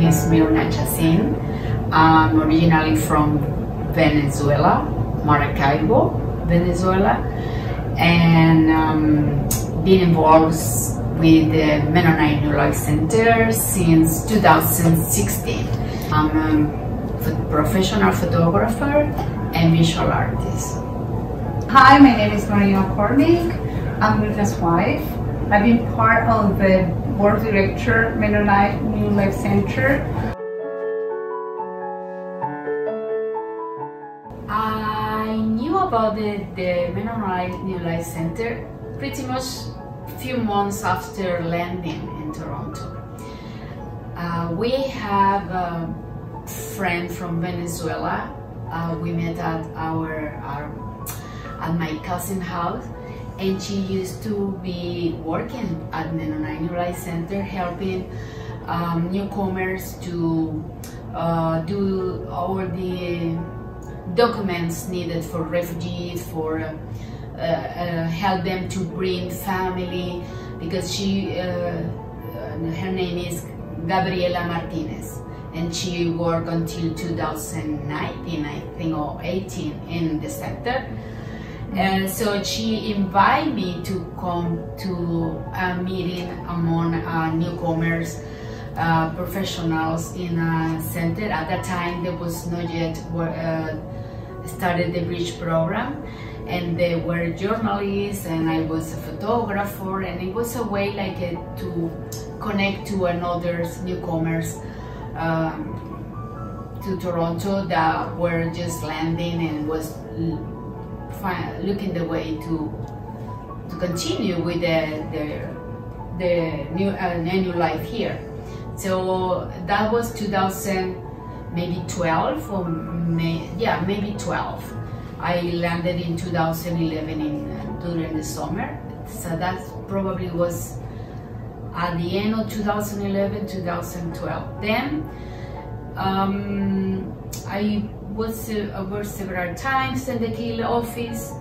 is Mirna Chacin. I'm originally from Venezuela, Maracaibo, Venezuela, and been involved with the Mennonite New Life Center since 2016. I'm a professional photographer and visual artist. Hi, my name is McCormick. I'm Mirna's wife. I've been part of the board director Mennonite New Life Center. I knew about the Mennonite New Life Center pretty much a few months after landing in Toronto. We have a friend from Venezuela. We met at at my cousin's house, and she used to be working at Mennonite New Life Center, helping newcomers to do all the documents needed for refugees, for help them to bring family, because her name is Gabriela Martinez, and she worked until 2019, I think, or 18 in the center. And so she invited me to come to a meeting among newcomers, professionals in a center. At that time, there was not yet started the bridge program, and they were journalists and I was a photographer, and it was a way like to connect to another newcomers to Toronto that were just landing and was looking the way to continue with the new life here. So that was 2012 or maybe 12. I landed in 2011 during the summer, so that probably was at the end of 2011, 2012. Then I was over several times in the Kiel office,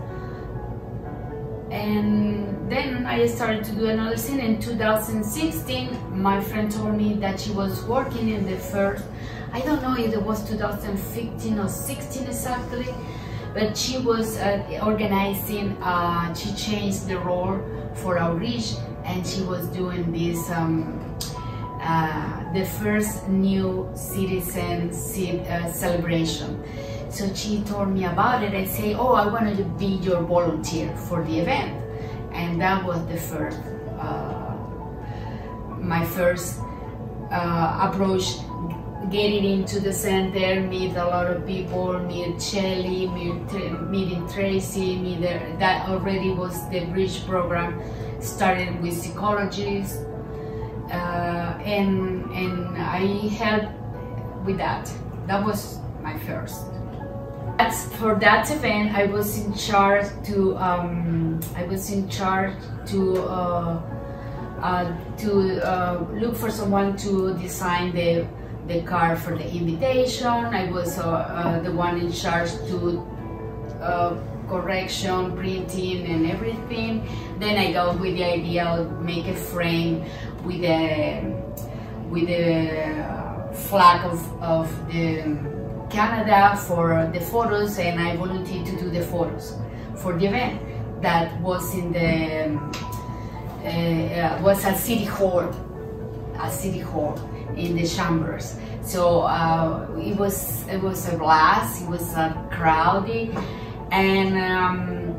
and then I started to do another thing. In 2016, my friend told me that she was working in the first, I don't know if it was 2015 or 16 exactly, but she was organizing, she changed the role for outreach, and she was doing this the first new citizen celebration. So she told me about it. I say, oh, I wanted to be your volunteer for the event, and that was the first, my first approach, getting into the center, meet a lot of people, meet Shelly, meeting Tracy, that already was the bridge program, started with psychologists. And I helped with that. That was my first. For that event, I was in charge to look for someone to design the card for the invitation. I was the one in charge to correction, printing, and everything. Then I got with the idea of make a frame with the flag of the Canada for the photos, and I volunteered to do the photos for the event that was in the was at City Hall, in the chambers. So it was a blast. It was crowded, and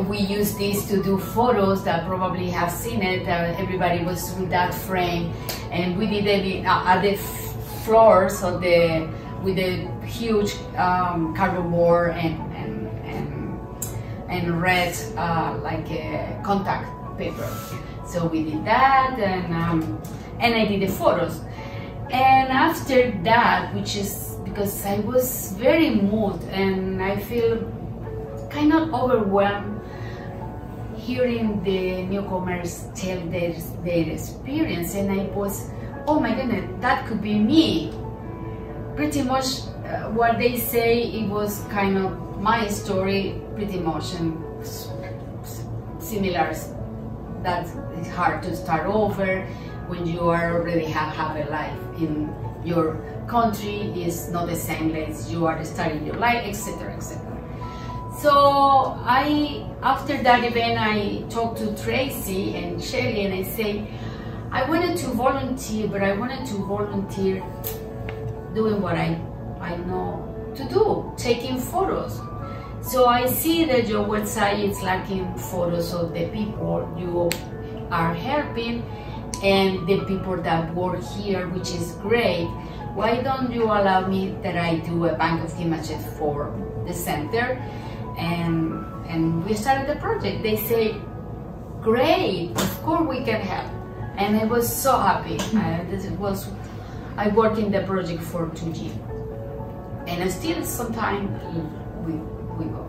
we used this to do photos that probably have seen it. Everybody was with that frame, and we did it at the floors of with a huge cardboard and red like contact paper. So we did that, and I did the photos. And after that, which is because I was very moved and I feel kind of overwhelmed hearing the newcomers tell their experience, and I was, oh my goodness, that could be me. Pretty much what they say, it was kind of my story, pretty much, and similar. That it's hard to start over, when you are already have a life in your country is not the same as you are starting your life, etc., etc. So after that event, I talked to Tracy and Shelly, and I say, I wanted to volunteer, but I wanted to volunteer doing what I know to do, taking photos. So I see that your website is lacking photos of the people you are helping and the people that work here, which is great. Why don't you allow me that I do a bank of images for the center? And we started the project. They say, great, of course we can help. And I was so happy. I worked in the project for 2 years. And still sometimes we go.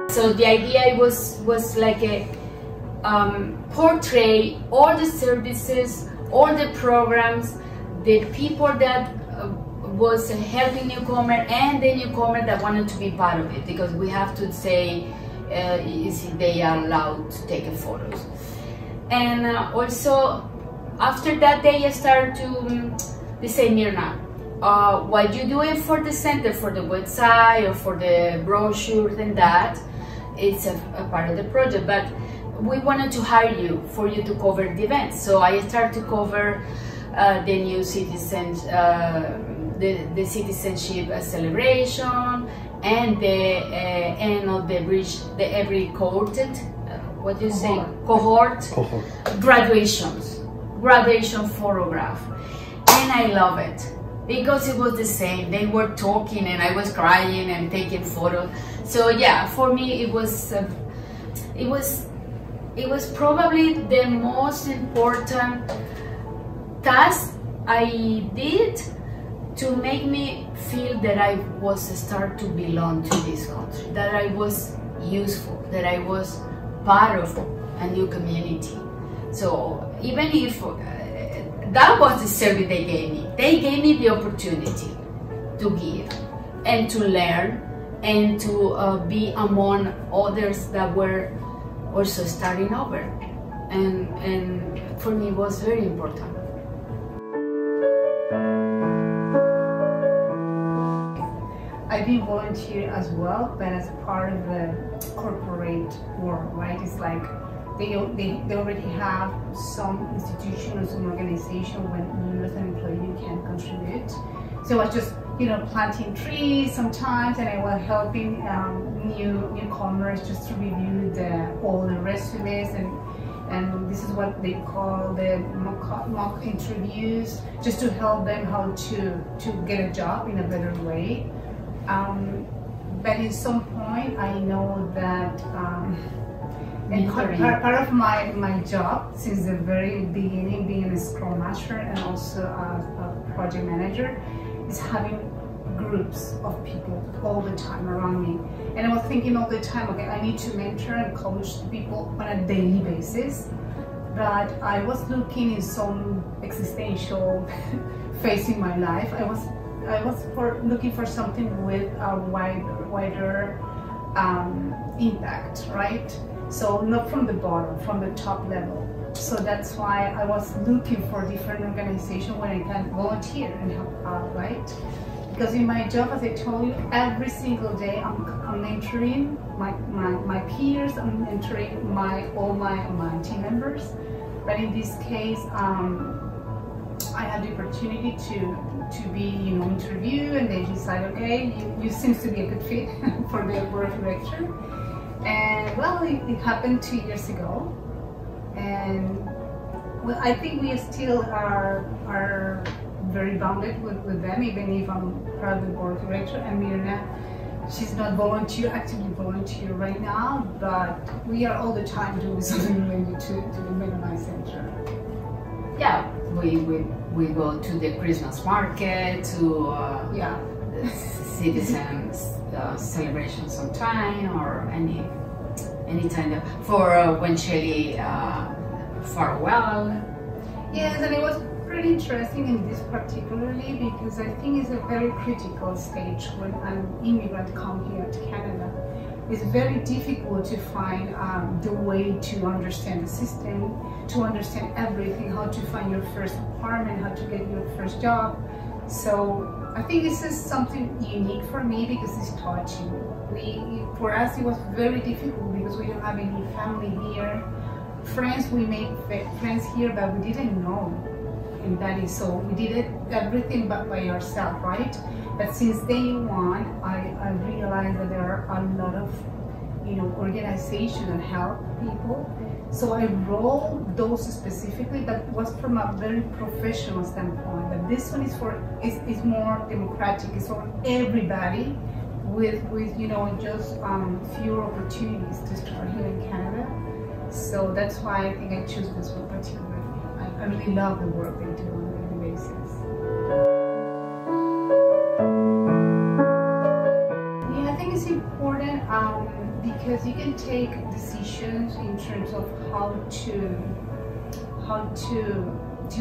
So the idea was like a portray all the services, all the programs, the people that was helping newcomer and the newcomer that wanted to be part of it, because we have to say they are allowed to take photos. And also after that they start to they say, Mirna, what you do it for the center, for the website or for the brochures and that, it's a part of the project, but we wanted to hire you for you to cover the events. So I started to cover the new citizens, the citizenship celebration, and the end of the bridge, the every cohort, what do you say? Cohort. Graduation photograph. And I love it because it was the same. They were talking and I was crying and taking photos. So yeah, for me it was probably the most important task I did to make me feel that I was start to belong to this country, that I was useful, that I was part of a new community. So even if that was the service they gave me the opportunity to give and to learn and to be among others that were also starting over, and for me it was very important. I've been volunteering as well, but as part of the corporate world, right? It's like they already have some institution or some organization when you as an employee can contribute. So I was just, planting trees sometimes, and I was helping newcomers just to review all the resumes, and this is what they call the mock interviews, just to help them how to get a job in a better way. But at some point, I know that and part of my job since the very beginning, being a Scrum Master and also a project manager, is having groups of people all the time around me. And I was thinking all the time, okay, I need to mentor and coach people on a daily basis. But I was looking in some existential phase in my life. I was looking for something with a wider impact, right? So not from the bottom, from the top level. So that's why I was looking for different organizations where I can volunteer and help out, right? Because in my job, as I told you, every single day I'm mentoring my peers, I'm mentoring all my team members. But in this case, I had the opportunity to be, interviewed, and they decided, okay, you seems to be a good fit for the board of director. And well, it happened 2 years ago, and well, I think we still are very bonded with them, even if I'm part of the board of director. And Mirna, she's not actively volunteer right now, but we are all the time doing something related to the Mennonite Center. Yeah, we go to the Christmas market, to the citizens celebration sometime, or any time for when Shelly farewell. Yes, and it was pretty interesting in this particularly because I think it's a very critical stage when an immigrant comes here to Canada. it's very difficult to find the way to understand the system, to understand everything, how to find your first apartment, how to get your first job. So I think this is something unique for me because it's touching. For us, it was very difficult because we don't have any family here. Friends, we made friends here, but we didn't know. And that is so, we did it everything but by ourselves, right? But since day one, I realized that there are a lot of, organizations that help people. So I wrote those specifically that was from a very professional standpoint. But this one is more democratic. It's for everybody with just fewer opportunities to start here in Canada. So that's why I think I choose this one particularly. I really love the work they do on a daily basis. Yeah, I think it's important because you can take decisions in terms of how to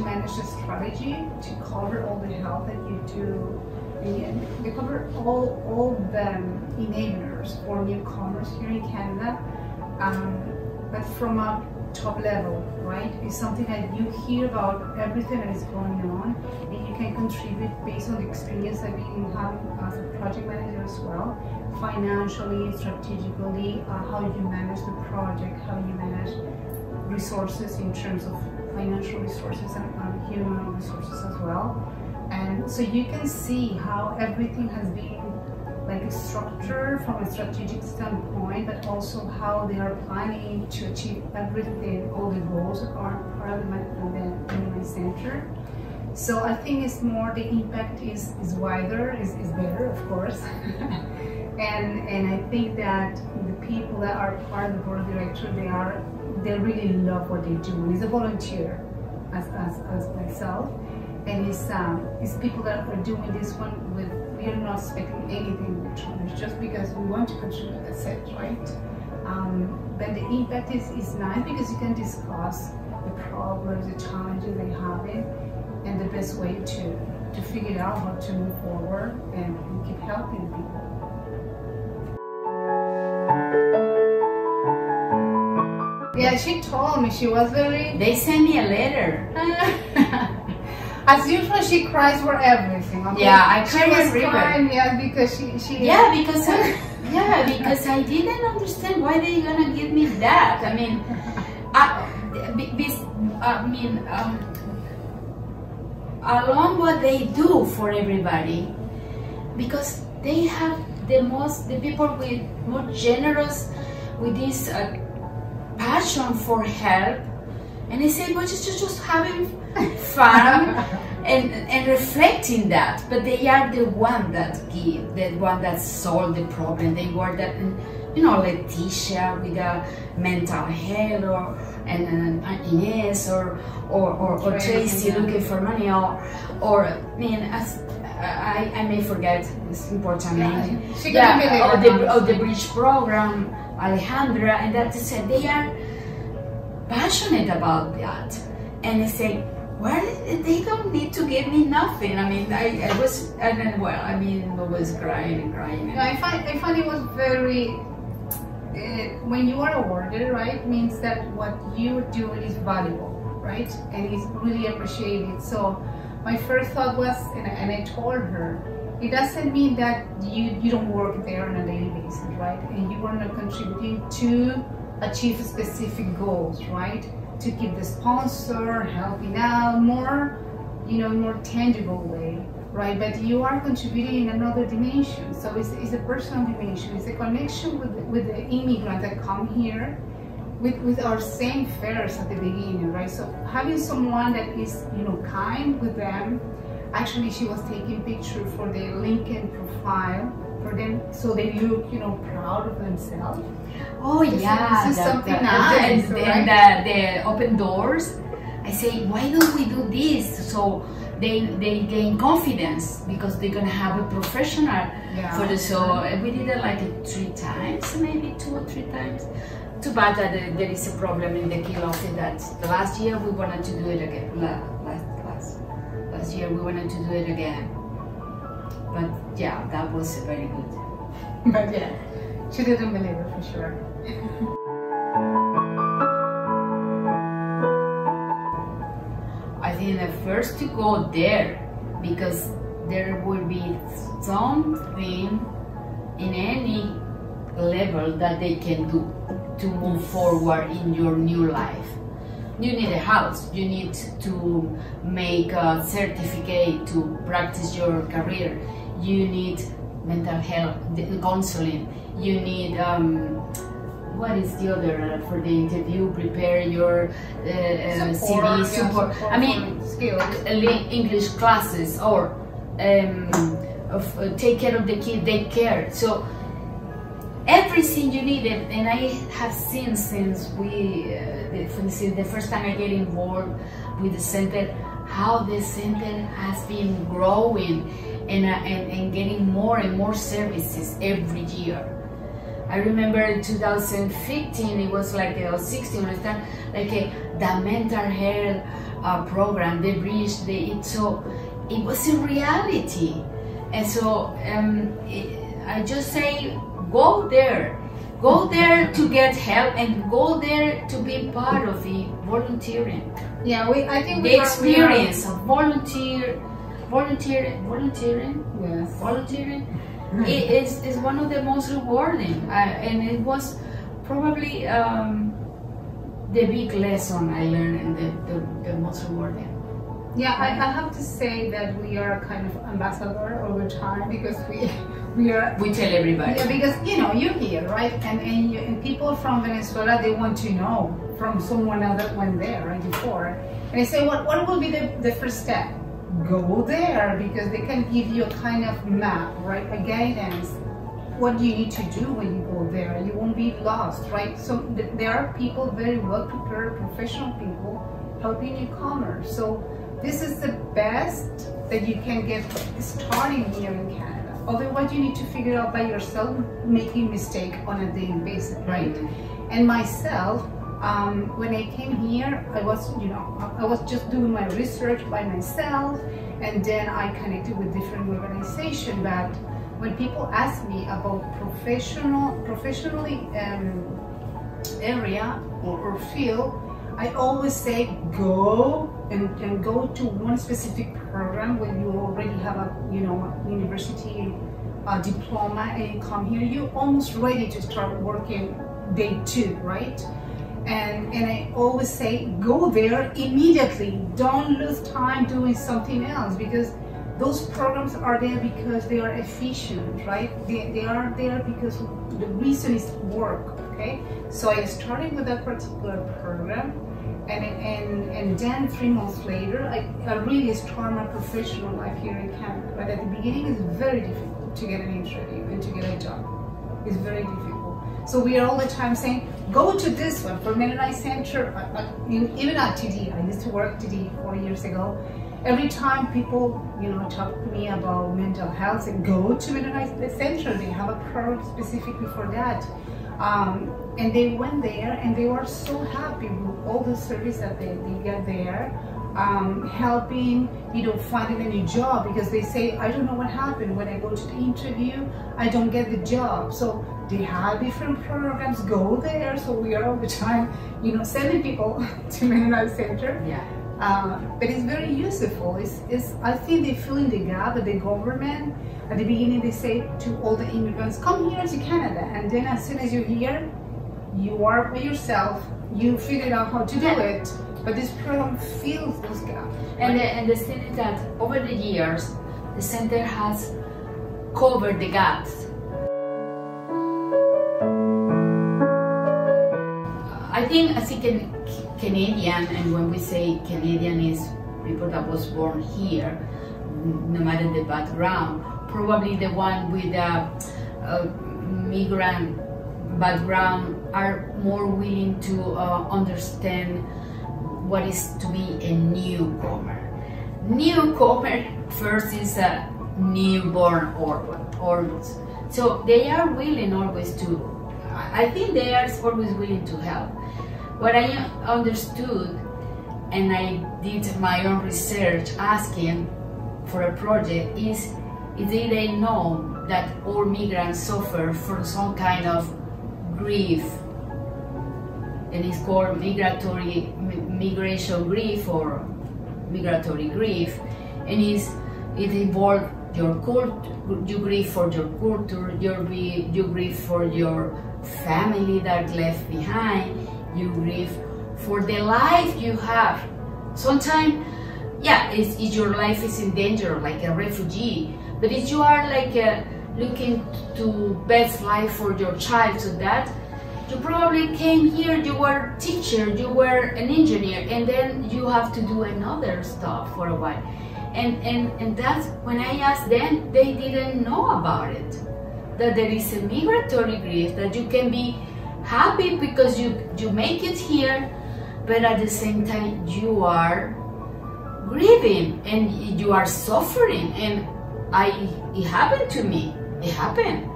manage the strategy to cover all the help that you do. And they cover all the enablers for newcomers here in Canada, but from a top level, right? It's something that you hear about everything that is going on, and you can contribute based on the experience that you have as a project manager as well, financially, strategically, how you manage the project, how you manage resources in terms of financial resources and human resources as well. And so you can see how everything has been like structured from a strategic standpoint, but also how they are planning to achieve everything, all the goals that are part of the Mennonite Center. So I think it's more, the impact is wider, is better, of course. and I think that the people that are part of the board of directors, they really love what they do. It's a volunteer as myself. And it's people that are doing this one with, we are not expecting anything in return. It's just because we want to contribute, that's it, right? But the impact is nice because you can discuss the problems, the challenges they have in, and the best way to figure out how to move forward and keep helping people. Yeah, she told me she was very... They sent me a letter. As usual, she cries for everything. Okay? Yeah, I cry everywhere. Crying, yeah, because she. Yeah, because I didn't understand why they gonna give me that. I mean, along what they do for everybody, because they have the people with more generous, with this passion for help, and they say, well, just having fun and reflecting that, but they are the one that give, the one that solve the problem. They were that, Leticia with a mental health, or Inez, or Tracy looking for money, or I mean, as I may forget this important name. Or the bridge program, Alejandra, and that said they are passionate about that, and they say, well, they don't need to give me nothing. I mean, I was crying and crying. I find it was very, when you are awarded, right, means that what you're doing is valuable, right, and it's really appreciated. So my first thought was, and I told her, it doesn't mean that you don't work there on a daily basis, right, and you are not contributing to achieve specific goals, right? To keep the sponsor, helping out more, more tangible way, right? But you are contributing in another dimension. So it's a personal dimension. It's a connection with the immigrants that come here with our same fears at the beginning, right? So having someone that is, kind with them. Actually, she was taking pictures for the LinkedIn profile for them, so they look, proud of themselves. Oh yeah, this is something nice, and the open doors. I say, why don't we do this? So they gain confidence because they're gonna have a professional for the. So we did it like 3 times, maybe 2 or 3 times. Too bad that there is a problem in the key office. That the last year we wanted to do it again. Last year we wanted to do it again. But yeah, that was very good. But yeah, She didn't believe it, for sure. I think the first to go there, because there will be something in any level that they can do to move forward in your new life. You need a house, you need to make a certificate to practice your career, you need mental health counseling, you need what is the other for the interview, prepare your CV support, I mean skills, English classes, or take care of the kid, take care. So everything you need, and I have seen since since the first time I get involved with the center, how the center has been growing and getting more and more services every year. I remember in 2015, it was like 16 when I started, like the mental health program, the bridge, so it was a reality. And so I just say, go there to get help, and go there to be part of the volunteering. Yeah, I think the experience of volunteering. Yes. Volunteering is one of the most rewarding, and it was probably the big lesson I learned, and the most rewarding. Yeah, I have to say that we are kind of ambassador over time, because we tell everybody. Yeah, because you're here, right? And people from Venezuela, they want to know from someone else that went there right before, and they say, what will be the first step? Go there, because they can give you a kind of map, right? A guidance. What do you need to do when you go there? You won't be lost, right? So there are people, very well prepared, professional people helping newcomers. So this is the best that you can get starting here in Canada. Otherwise, you need to figure out by yourself, making mistake on a daily basis, right? And myself, when I came here, I was just doing my research by myself, and then I connected with different organizations. But when people ask me about professionally area or field, I always say go and go to one specific program when you already have a university diploma, and you come here, you're almost ready to start working day 2, right? And I always say, go there immediately. Don't lose time doing something else, because those programs are there because they are efficient, right? They are there because the reason is work, okay? So I started with that particular program, and then 3 months later, I really started my professional life here in Canada. But at the beginning, it's very difficult to get an interview and to get a job. It's very difficult. So we are all the time saying, go to this one for Mennonite Center, even at TD. I used to work TD 4 years ago. Every time people, talk to me about mental health, and go to Mennonite Center, they have a program specifically for that. And they went there, and they were so happy with all the service that they get there, helping, finding a new job, because they say, I don't know what happened when I go to the interview, I don't get the job. So they have different programs, go there. So we are all the time, sending people to Mennonite Center. Yeah. But it's very useful. I think they fill in the gap that the government, at the beginning, they say to all the immigrants, come here to Canada. And then as soon as you're here, you are by yourself, you figure out how to do it. But this program fills those gaps. And, and the thing is that over the years, the center has covered the gaps. I think as a Canadian, and when we say Canadian is people that was born here, no matter the background, probably the one with a migrant background are more willing to understand what is to be a newcomer. Newcomer first is a newborn organ. So they are willing always to, I think they are always willing to help. What I understood, and I did my own research asking for a project, is They didn't know that all migrants suffer from some kind of grief, and it's called migration grief or migratory grief, and it involves your culture. You grieve for your culture, you grieve for your family that left behind, you grieve for the life you have. Sometimes, yeah, your life is in danger, like a refugee, but if you are like looking to best life for your child, so that you probably came here, you were a teacher, you were an engineer, and then you have to do another stuff for a while. And that's when I asked them, they didn't know about it. That there is a migratory grief, that you can be happy because you make it here, but at the same time you are grieving and you are suffering. And it happened to me. It happened.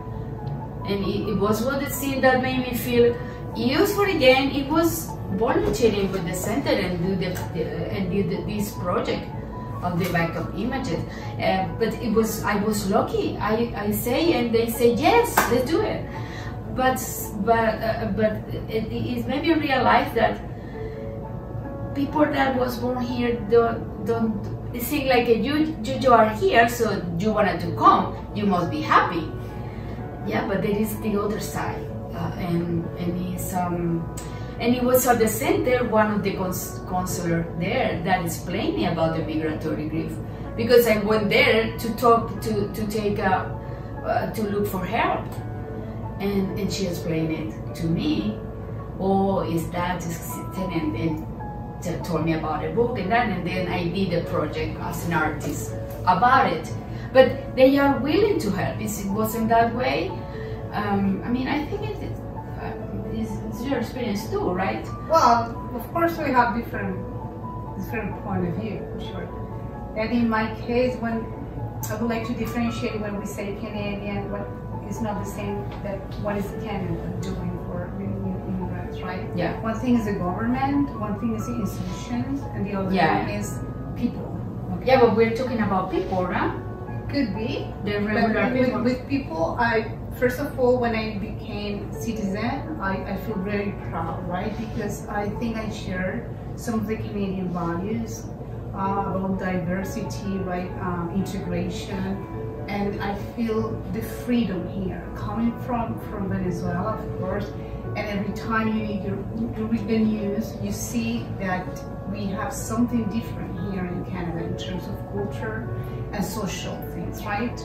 And it was one of the things that made me feel useful again. It was volunteering with the center and do this project of the backup images, but I was lucky. I say, and they say yes, let's do it. But it made me realize that people that was born here don't think like you are here, so you wanted to come, you must be happy. Yeah, but there is the other side, and it was at the center, one of the counselor there that explained me about the migratory grief, because I went there to talk to look for help, and she explained it to me. Oh, is that and told me about a book and that, and then I did a project as an artist about it. But they are willing to help. It wasn't that way. I mean, I think it's your experience too, right? Well, of course we have different point of view, for sure. And in my case, when I would like to differentiate when we say Canadian, what is not the same that what is Canada doing for immigrants, right? Yeah. One thing is the government, one thing is the institutions, and the other one is people. Okay? Yeah, but we're talking about people, right? Could be. The regular people. With people, first of all, when I became citizen, I feel very proud, right? Because I think I share some of the Canadian values about diversity, right? Integration, and I feel the freedom here, coming from Venezuela, of course. And every time you read the news, you see that we have something different here in Canada in terms of culture and social things, right?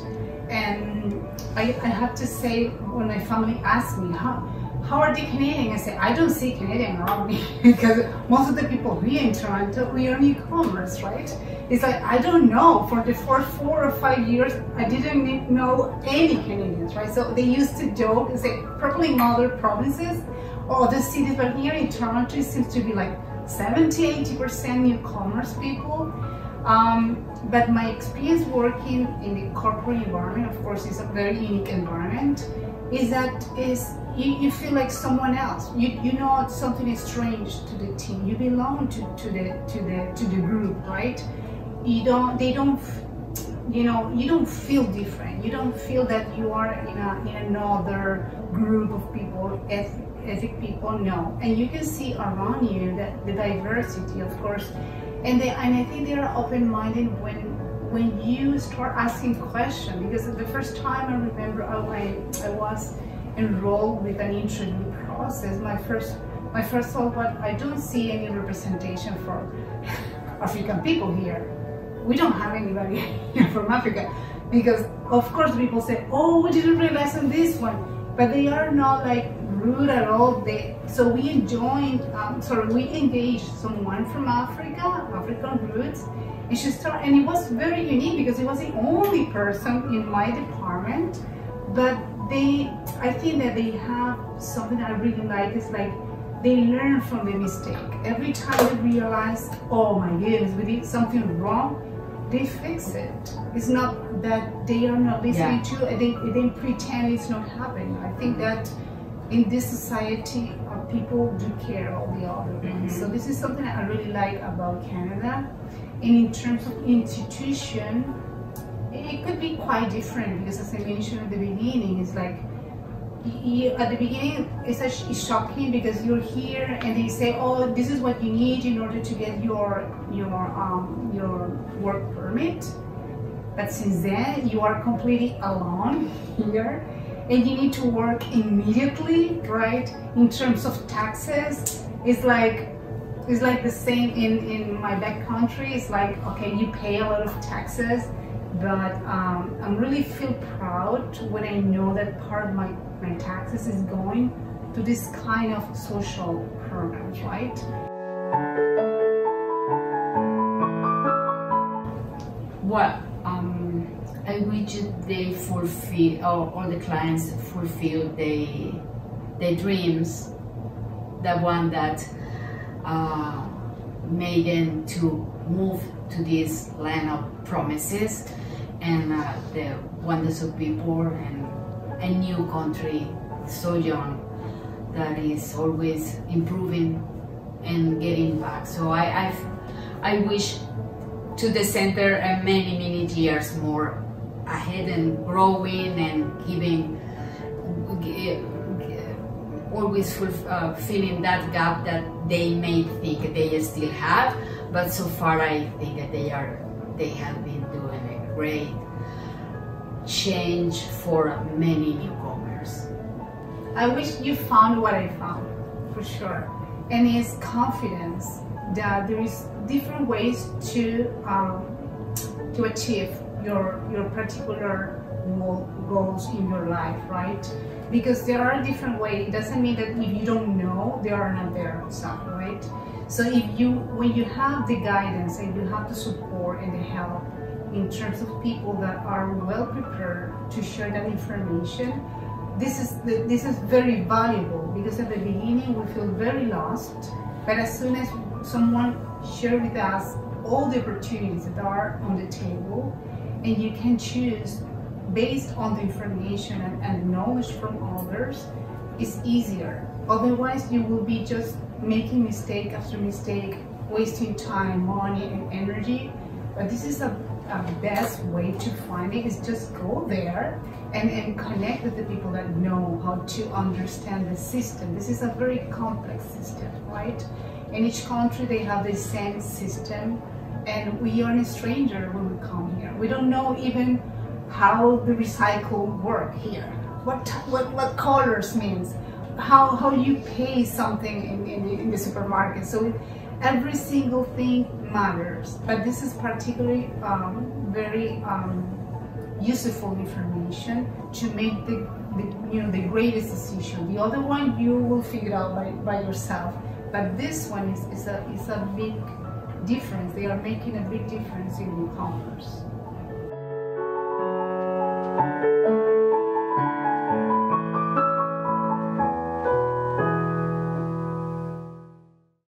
And I have to say, when my family asks me, how are they Canadian? I say, I don't see Canadian around me, because most of the people here in Toronto, we are newcomers, right? It's like, I don't know, for the first 4 or 5 years, I didn't know any Canadians, right? So they used to joke and say, probably in other provinces or other cities, but here in Toronto, it seems to be like 70–80% newcomers people. But my experience working in the corporate environment, of course, is a very unique environment, is that you feel like someone else. You know something is strange to the team. You belong to the group, right? You don't feel different. You don't feel that you are in another group of people, ethnic people. No, and you can see around you that the diversity, of course. And I think they are open-minded when you start asking questions. Because the first time I remember I was enrolled with an interview process, my first thought was, I don't see any representation for African people here. We don't have anybody here from Africa. Because of course people say, oh, we didn't realize on this one. But they are not like rude at all. So we we engaged someone from African roots, and and it was very unique because it was the only person in my department. But I think that they have something that I really like, is like they learn from the mistake. Every time they realize, oh my goodness, we did something wrong, they fix it. It's not that they are not listening to it, they pretend it's not happening. I think that in this society, people do care about the other ones. So this is something I really like about Canada. And in terms of institution, it could be quite different, because as I mentioned at the beginning, it's like at the beginning it's shocking because you're here and they say, oh, this is what you need in order to get your work permit. But since then you are completely alone here and you need to work immediately, right? In terms of taxes, it's like the same in my back country. It's like, okay, you pay a lot of taxes, but I'm really feel proud when I know that part of my taxes is going to this kind of social programs, right? What I wish they fulfill, all the clients fulfill their dreams, the one that made them to move to this land of promises and the wonders of people and a new country so young that is always improving and getting back. So I wish to the center many years more ahead and growing and giving always filling that gap that they may think they still have, but so far I think that they have been doing a great change for many newcomers. I wish you found what I found, for sure, and it's confidence that there is different ways to achieve your particular goals in your life, right? Because there are different ways. It doesn't mean that if you don't know, they are not there, right? So when you have the guidance and you have the support and the help in terms of people that are well prepared to share that information, this is very valuable, because at the beginning we feel very lost, but as soon as someone shares with us all the opportunities that are on the table, and you can choose based on the information and knowledge from others, it's easier. Otherwise you will be just making mistake after mistake, wasting time, money and energy. But this is a best way to find it, is just go there and connect with the people that know how to understand the system. This is a very complex system, right? In each country they have the same system, and we are a stranger when we come here. We don't know even how the recycle work here, what colors means, how you pay something in the supermarket. So every single thing matters, but this is particularly very useful information to make the greatest decision. The other one you will figure out by yourself, but this one is a big difference. They are making a big difference in e-commerce.